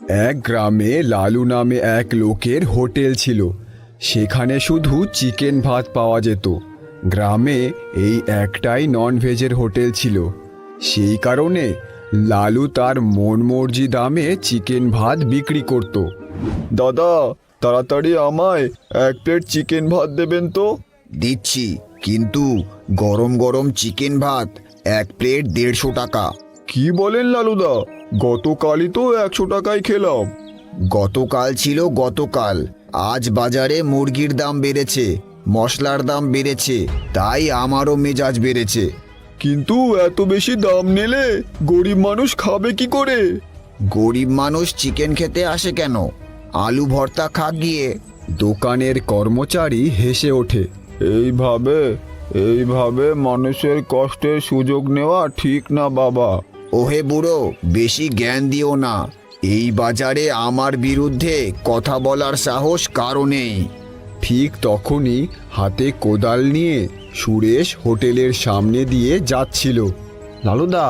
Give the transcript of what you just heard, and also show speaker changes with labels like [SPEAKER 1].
[SPEAKER 1] এক গ্রামে লালু নামে এক লোকের হোটেল ছিল। সেখানে শুধু চিকেন ভাত পাওয়া যেত। গ্রামে এই একটাই ননভেজের হোটেল ছিল। সেই কারণে লালু তার মন মর্জি দামে চিকেন ভাত বিক্রি করত। দাদা, তাড়াতাড়ি আমায় 1 প্লেট চিকেন ভাত দেবেন তো।
[SPEAKER 2] দিচ্ছি, কিন্তু গরম গরম চিকেন ভাত 1 প্লেট 150 টাকা।
[SPEAKER 1] কি বলেন লালুদা? গতকালই তো 100 টাকায় খেলাম।
[SPEAKER 2] গতকাল ছিল গতকাল, আজ বাজারে মুরগির দাম বেড়েছে, মশলার দাম বেড়েছে, তাই আমারও মেজাজ বেড়েছে।
[SPEAKER 1] কিন্তু এত বেশি দাম নিলে গরিব মানুষ খাবে কি করে?
[SPEAKER 2] গরিব মানুষ চিকেন খেতে আসে কেন? আলু ভর্তা খাক গিয়ে।
[SPEAKER 1] দোকানের কর্মচারী হেসে ওঠে। এইভাবে মানুষের কষ্টের সুযোগ নেওয়া ঠিক না বাবা।
[SPEAKER 2] ওহে বুড়ো, বেশি জ্ঞান দিও না। এই বাজারে আমার বিরুদ্ধে কথা বলার সাহস কারো নেই।
[SPEAKER 1] ঠিক তখনই হাতে কোদাল নিয়ে সুরেশ হোটেলের সামনে দিয়ে যাচ্ছিল। লালুদা,